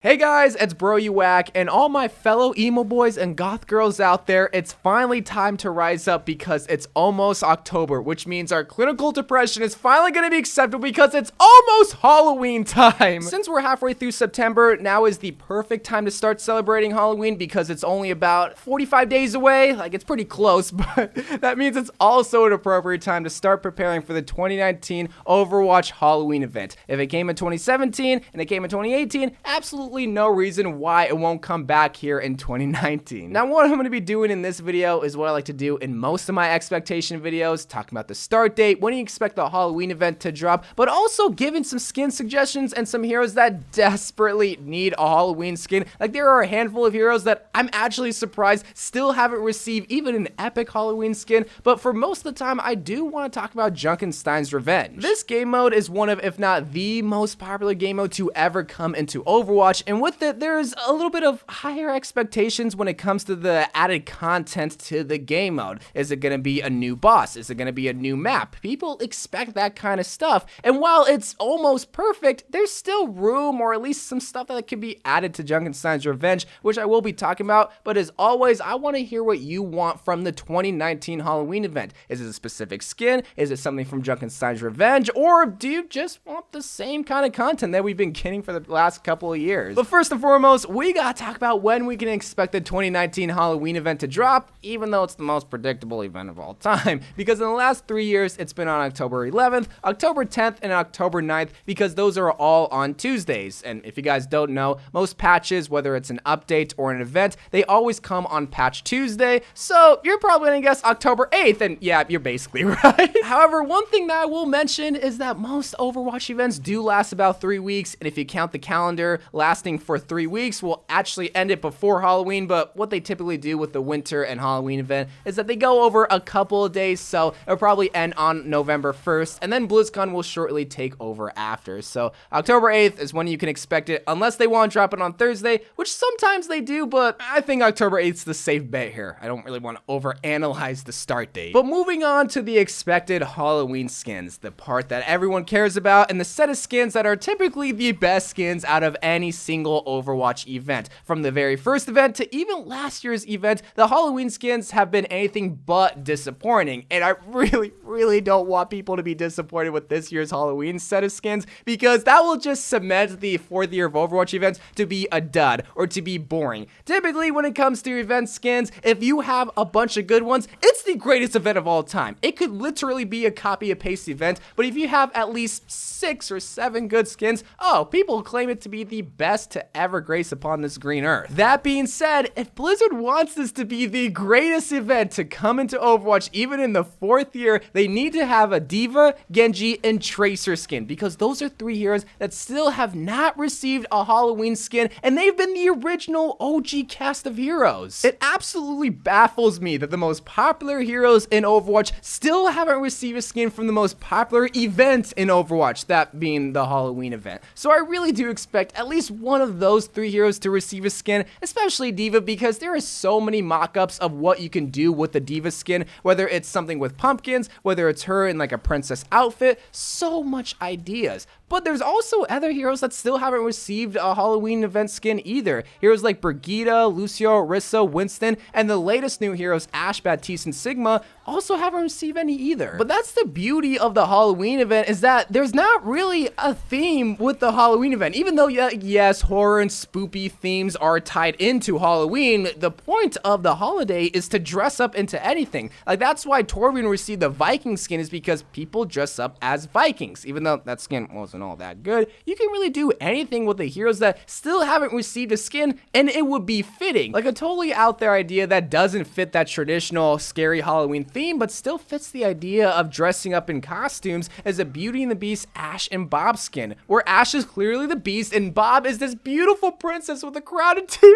Hey guys, it's Bro You Whack, and all my fellow emo boys and goth girls out there, it's finally time to rise up because it's almost October, which means our clinical depression is finally going to be acceptable because it's almost Halloween time. Since we're halfway through September, now is the perfect time to start celebrating Halloween because it's only about 45 days away. Like, it's pretty close, but that means it's also an appropriate time to start preparing for the 2019 Overwatch Halloween event. If it came in 2017 and it came in 2018, absolutely no reason why it won't come back here in 2019. Now, what I'm going to be doing in this video is what I like to do in most of my expectation videos, talking about the start date, when you expect the Halloween event to drop, but also giving some skin suggestions and some heroes that desperately need a Halloween skin. Like, there are a handful of heroes that I'm actually surprised still haven't received even an epic Halloween skin, but for most of the time, I do want to talk about Junkenstein's Revenge. This game mode is one of, if not the most popular game mode to ever come into Overwatch, and with it, there's a little bit of higher expectations when it comes to the added content to the game mode. Is it going to be a new boss? Is it going to be a new map? People expect that kind of stuff, and while it's almost perfect, there's still room, or at least some stuff that can be added to Junkenstein's Revenge, which I will be talking about, but as always, I want to hear what you want from the 2019 Halloween event. Is it a specific skin? Is it something from Junkenstein's Revenge? Or do you just want the same kind of content that we've been getting for the last couple of years? But first and foremost, we gotta talk about when we can expect the 2019 Halloween event to drop, even though it's the most predictable event of all time, because in the last 3 years, it's been on October 11th, October 10th, and October 9th, because those are all on Tuesdays. And if you guys don't know, most patches, whether it's an update or an event, they always come on Patch Tuesday, so you're probably gonna guess October 8th, and yeah, you're basically right. However, one thing that I will mention is that most Overwatch events do last about 3 weeks, and if you count the calendar lasting for 3 weeks, will actually end it before Halloween, but what they typically do with the winter and Halloween event is that they go over a couple of days, so it'll probably end on November 1st, and then BlizzCon will shortly take over after. So October 8th is when you can expect it, unless they want to drop it on Thursday, which sometimes they do, but I think October 8th is the safe bet here. I don't really want to overanalyze the start date. But moving on to the expected Halloween skins, the part that everyone cares about, and the set of skins that are typically the best skins out of any single Overwatch event. From the very first event to even last year's event, the Halloween skins have been anything but disappointing, and I really don't want people to be disappointed with this year's Halloween set of skins, because that will just cement the 4th year of Overwatch events to be a dud, or to be boring. Typically, when it comes to event skins, if you have a bunch of good ones, it's the greatest event of all time. It could literally be a copy and paste event, but if you have at least 6 or 7 good skins, oh, people claim it to be the best to ever grace upon this green earth. That being said, if Blizzard wants this to be the greatest event to come into Overwatch, even in the 4th year, they need to have a D.va, Genji, and Tracer skin, because those are 3 heroes that still have not received a Halloween skin, and they've been the original OG cast of heroes. It absolutely baffles me that the most popular heroes in Overwatch still haven't received a skin from the most popular event in Overwatch, that being the Halloween event. So I really do expect at least one of those 3 heroes to receive a skin, especially D.va, because there are so many mock-ups of what you can do with the D.va skin, whether it's something with pumpkins, whether it's her in like a princess outfit, so much ideas. But there's also other heroes that still haven't received a Halloween event skin either. Heroes like Brigitte, Lucio, Orisa, Winston, and the latest new heroes, Ashe, Baptiste, and Sigma, also haven't received any either. But that's the beauty of the Halloween event, is that there's not really a theme with the Halloween event. Even though, yes, horror and spoopy themes are tied into Halloween, the point of the holiday is to dress up into anything. Like, that's why Torbjorn received the Viking skin, is because people dress up as Vikings. Even though that skin wasn't all that good, you can really do anything with the heroes that still haven't received a skin, and it would be fitting. Like a totally out there idea that doesn't fit that traditional scary Halloween theme, but still fits the idea of dressing up in costumes, as a Beauty and the Beast Ashe and Bob skin, where Ashe is clearly the Beast and Bob is this beautiful princess with a crown and tiara.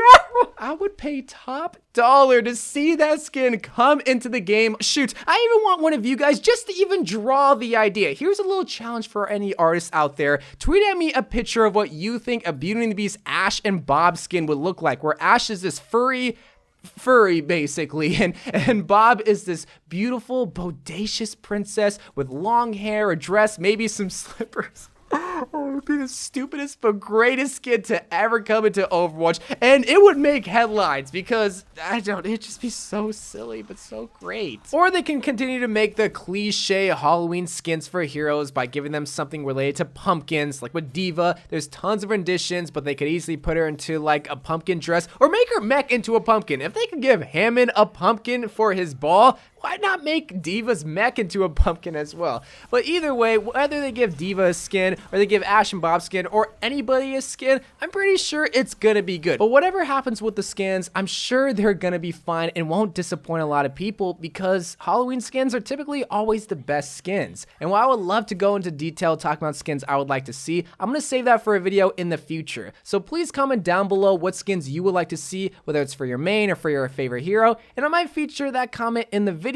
I would pay top dollar to see that skin come into the game. Shoot, I even want one of you guys just to even draw the idea. Here's a little challenge for any artists out there. Tweet at me a picture of what you think a Beauty and the Beast Ashe and Bob skin would look like, where Ashe is this furry basically, and Bob is this beautiful bodacious princess with long hair, a dress, maybe some slippers. Oh, it would be the stupidest but greatest skin to ever come into Overwatch, and it would make headlines because, it'd just be so silly but so great. Or they can continue to make the cliche Halloween skins for heroes by giving them something related to pumpkins, like with d.va. There's tons of renditions, but they could easily put her into like a pumpkin dress or make her mech into a pumpkin. If they could give Hammond a pumpkin for his ball, why not make d.va's mech into a pumpkin as well? But either way, whether they give d.va a skin or they give Ash and Bob skin or anybody a skin, I'm pretty sure it's gonna be good. But whatever happens with the skins, I'm sure they're gonna be fine and won't disappoint a lot of people because Halloween skins are typically always the best skins. And while I would love to go into detail talking about skins I would like to see, I'm gonna save that for a video in the future. So please comment down below what skins you would like to see, whether it's for your main or for your favorite hero, and I might feature that comment in the video.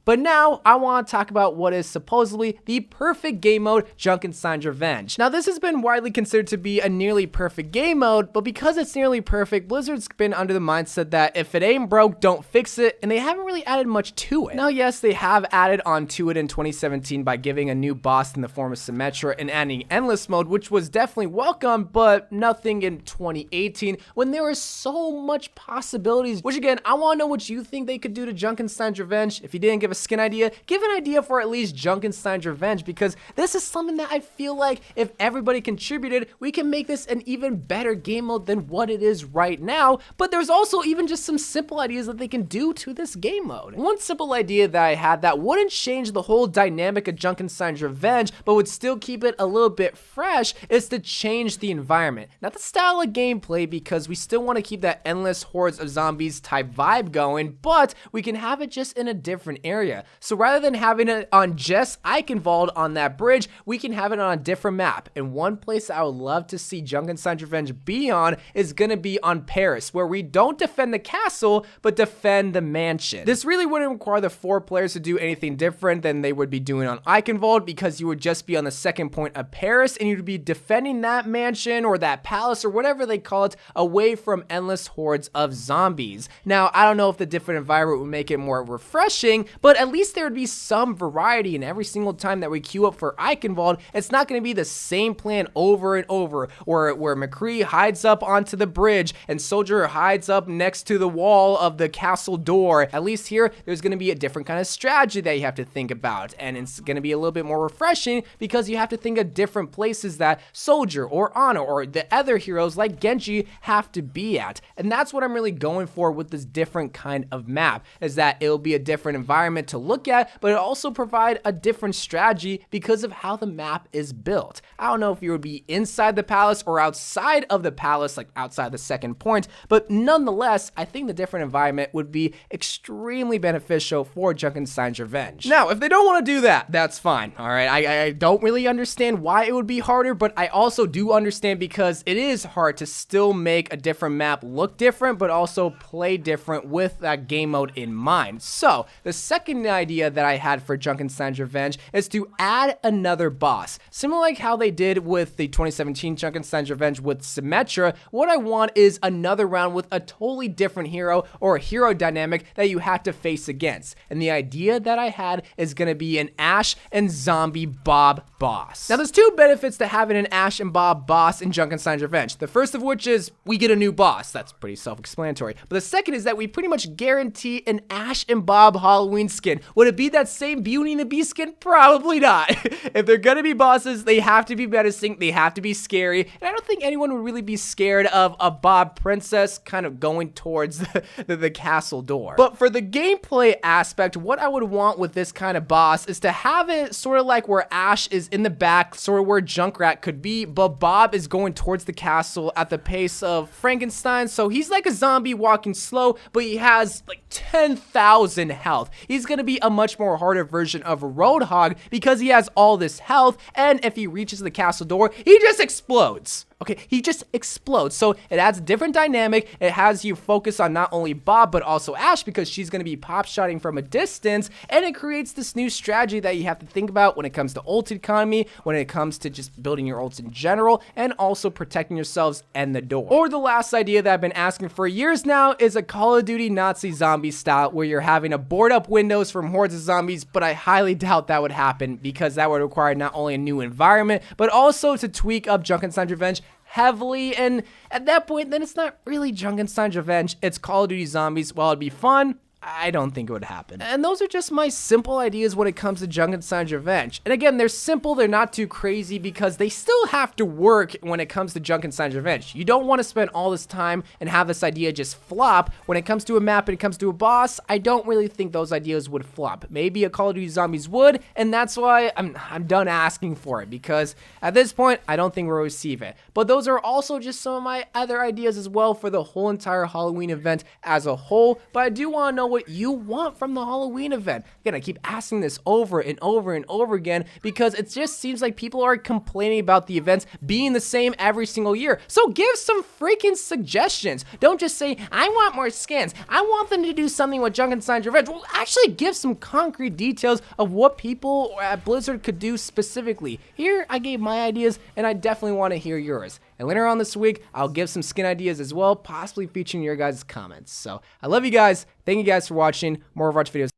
But now I want to talk about what is supposedly the perfect game mode, Junkenstein's Revenge. Now this has been widely considered to be a nearly perfect game mode, but because it's nearly perfect, Blizzard's been under the mindset that if it ain't broke, don't fix it, and they haven't really added much to it. Now yes, they have added on to it in 2017 by giving a new boss in the form of Symmetra and adding endless mode, which was definitely welcome, but nothing in 2018 when there was so much possibilities, which again, I want to know what you think they could do to Junkenstein's Revenge. If you didn't give a skin idea, give an idea for at least Junkenstein's Revenge, because this is something that I feel like if everybody contributed, we can make this an even better game mode than what it is right now. But there's also even just some simple ideas that they can do to this game mode. One simple idea that I had that wouldn't change the whole dynamic of Junkenstein's Revenge, but would still keep it a little bit fresh, is to change the environment. Not the style of gameplay, because we still want to keep that endless hordes of zombies type vibe going, but we can have it just in a different area. So rather than having it on just Eichenwald on that bridge, we can have it on a different map. And one place I would love to see Junkenstein's Revenge be on is gonna be on Paris, where we don't defend the castle, but defend the mansion. This really wouldn't require the 4 players to do anything different than they would be doing on Eichenwald, because you would just be on the second point of Paris and you'd be defending that mansion or that palace or whatever they call it away from endless hordes of zombies. Now, I don't know if the different environment would make it more refreshing, but at least there would be some variety, and every single time that we queue up for Eichenwald, it's not going to be the same plan over and over, where McCree hides up onto the bridge and Soldier hides up next to the wall of the castle door. At least here, there's going to be a different kind of strategy that you have to think about, and it's going to be a little bit more refreshing because you have to think of different places that Soldier or Ana or the other heroes like Genji have to be at. And that's what I'm really going for with this different kind of map, is that it'll be a different environment to look at, but it also provide a different strategy because of how the map is built. I don't know if you would be inside the palace or outside of the palace, like outside the second point, but nonetheless, I think the different environment would be extremely beneficial for Junkenstein's Revenge. Now, if they don't want to do that, that's fine. All right, I don't really understand why it would be harder, but I also do understand because it is hard to still make a different map look different, but also play different with that game mode in mind. So the second idea that I had for Junkenstein's Revenge is to add another boss. Similar like how they did with the 2017 Junkenstein's Revenge with Symmetra, what I want is another round with a totally different hero or a hero dynamic that you have to face against. And the idea that I had is going to be an Ash and Zombie Bob boss. Now there's 2 benefits to having an Ash and Bob boss in Junkenstein's Revenge. The first of which is we get a new boss. That's pretty self-explanatory. But the second is that we pretty much guarantee an Ash and Bob Halloween skin. Would it be that same Beauty and the Beast skin? Probably not. If they're gonna be bosses, they have to be menacing, they have to be scary, and I don't think anyone would really be scared of a Bob princess kind of going towards the castle door. But for the gameplay aspect, what I would want with this kind of boss is to have it sort of like where Ash is in the back, sort of where Junkrat could be, but Bob is going towards the castle at the pace of Frankenstein, so he's like a zombie walking slow, but he has like 10,000 health. He's gonna be a much more harder version of a Roadhog because he has all this health, and if he reaches the castle door, he just explodes. Okay, he just explodes. So it adds a different dynamic. It has you focus on not only Bob, but also Ash, because she's going to be pop shotting from a distance. And it creates this new strategy that you have to think about when it comes to ult economy, when it comes to just building your ults in general, and also protecting yourselves and the door. Or the last idea that I've been asking for years now is a Call of Duty Nazi zombie style, where you're having to board up windows from hordes of zombies, but I highly doubt that would happen, because that would require not only a new environment, but also to tweak up Junkenstein's Revenge heavily, and at that point, then it's not really Junkenstein's Revenge, it's Call of Duty Zombies. While it'd be fun, I don't think it would happen. And those are just my simple ideas when it comes to Junkenstein's Revenge. And again, they're simple, they're not too crazy, because they still have to work when it comes to Junkenstein's Revenge. You don't want to spend all this time and have this idea just flop. When it comes to a map and it comes to a boss, I don't really think those ideas would flop. Maybe a Call of Duty Zombies would, and that's why I'm done asking for it, because at this point, I don't think we'll receive it. But those are also just some of my other ideas as well for the whole entire Halloween event as a whole. But I do want to know what you want from the Halloween event. Again, I keep asking this over and over and over again, because it just seems like people are complaining about the events being the same every single year. So give some freaking suggestions. Don't just say, I want more skins. I want them to do something with Junkenstein's Revenge. Well, actually give some concrete details of what people at Blizzard could do specifically. Here, I gave my ideas, and I definitely want to hear yours. And later on this week, I'll give some skin ideas as well, possibly featuring your guys' comments. So I love you guys. Thank you guys for watching. More Overwatch videos.